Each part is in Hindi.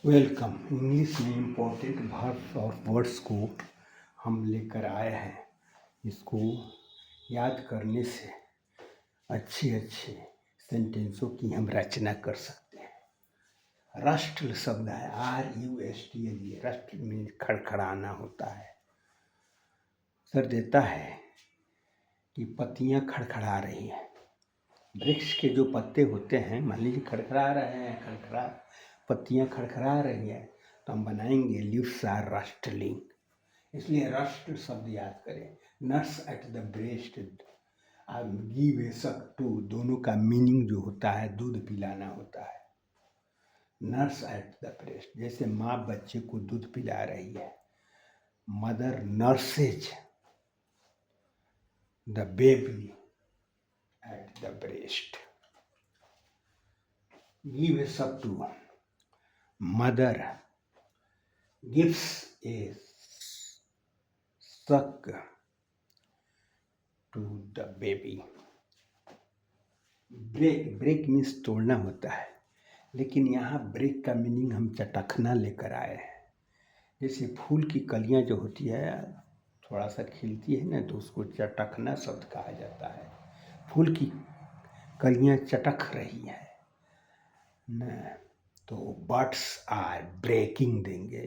वेलकम। इंग्लिश में इम्पोर्टेंट वर्ब्स और वर्ड्स को हम लेकर आए हैं। इसको याद करने से अच्छे अच्छे सेंटेंसों की हम रचना कर सकते हैं। राष्ट्र शब्द है RUSTL। राष्ट्र में खड़खड़ाना होता है। सर देता है कि पत्तियां खड़खड़ा रही हैं। वृक्ष के जो पत्ते होते हैं, मान लीजिए खड़खड़ा रहे हैं, पत्तियां खड़खड़ा रही है, तो हम बनाएंगे लीव्स आर रस्टलिंग। इसलिए रस्ट शब्द याद करें। Nurse eight the breast, give a suck to, दोनों का मीनिंग जो होता है दूध पिलाना होता है। नर्स एट द ब्रेस्ट, जैसे माँ बच्चे को दूध पिला रही है। Mother nurses the baby at the breast. Give a suck to, mother gives a suck to the baby। Break means तोड़ना होता है, लेकिन यहाँ ब्रेक का मीनिंग हम चटखना लेकर आए हैं। जैसे फूल की कलियाँ जो होती है, थोड़ा सा खिलती है ना, तो उसको चटखना शब्द कहा जाता है। फूल की कलियाँ चटक रही हैं न, तो बर्ड्स आर ब्रेकिंग देंगे।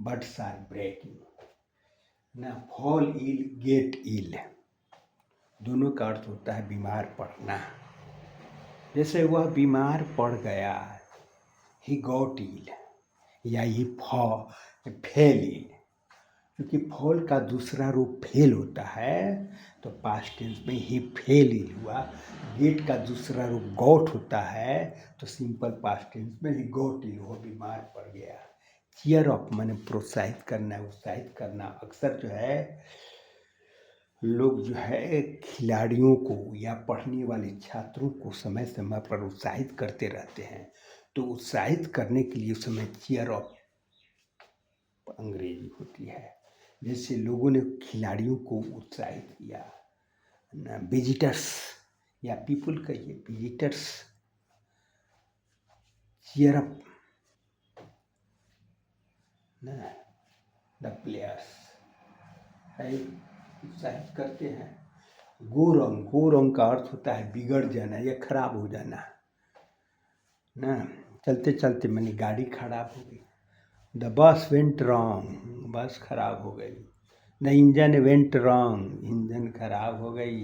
बर्ड्स आर ब्रेकिंग ना। फॉल इल, गेट इल, दोनों का अर्थ होता है बीमार पड़ना। जैसे वह बीमार पड़ गया, ही गॉट इल, या ही फेल इल। क्योंकि फॉल का दूसरा रूप फेल होता है, तो पास्ट टेंस में ही फेल इल हुआ। गेट का दूसरा रूप गॉट होता है, तो सिंपल पास्ट टेंस में ही गॉट इल, वो बीमार पड़ गया। चीयर अप माने प्रोत्साहित करना, उत्साहित करना। अक्सर जो है लोग जो है खिलाड़ियों को या पढ़ने वाले छात्रों को समय समय पर उत्साहित करते रहते हैं। तो उत्साहित करने के लिए उस समय चीयर अप अंग्रेजी होती है। जैसे लोगों ने खिलाड़ियों को उत्साहित किया ना। विजिटर्स या पीपुल कहिए, विजिटर्स चीयर अप ना द प्लेयर्स, है उत्साहित करते हैं। गो रंग का अर्थ होता है बिगड़ जाना या खराब हो जाना ना। चलते चलते मैंने गाड़ी खराब हो गई। द बस वेंट रॉन्ग, बस खराब हो गई। The engine went wrong, engine खराब हो गई।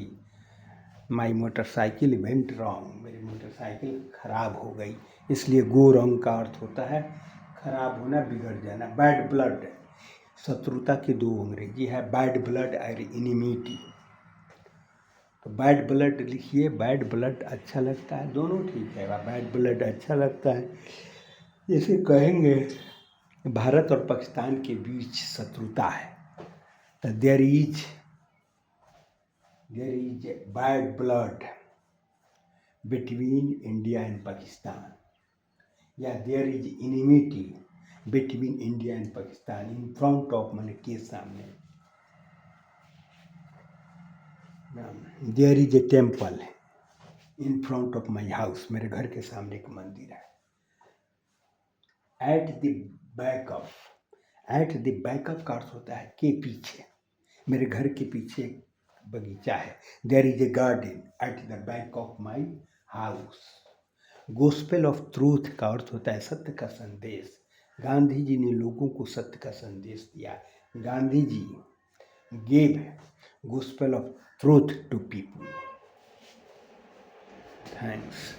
माई मोटरसाइकिल वेंट रॉन्ग, मेरी मोटरसाइकिल खराब हो गई। इसलिए गो रॉन्ग का अर्थ होता है खराब होना, बिगड़ जाना। बैड ब्लड, शत्रुता के दो अंग्रेजी है, बैड ब्लड और इनिमिटी। तो बैड ब्लड लिखिए, बैड ब्लड अच्छा लगता है, दोनों ठीक है। बैड ब्लड अच्छा लगता है। जैसे कहेंगे भारत और पाकिस्तान के बीच शत्रुता है, तो there is bad blood between India and Pakistan, या there is enmity between India and Pakistan in front of, माने के सामने। There is a temple in front of my house, मेरे घर के सामने एक मंदिर है। At the backup, at the backup का अर्थ होता है के पीछे, मेरे घर के पीछे एक बगीचा है। There is a garden at the back of my house. Gospel of truth का अर्थ होता है सत्य का संदेश। गांधी जी ने लोगों को सत्य का संदेश दिया। Gandhi ji gave gospel of truth to people. Thanks.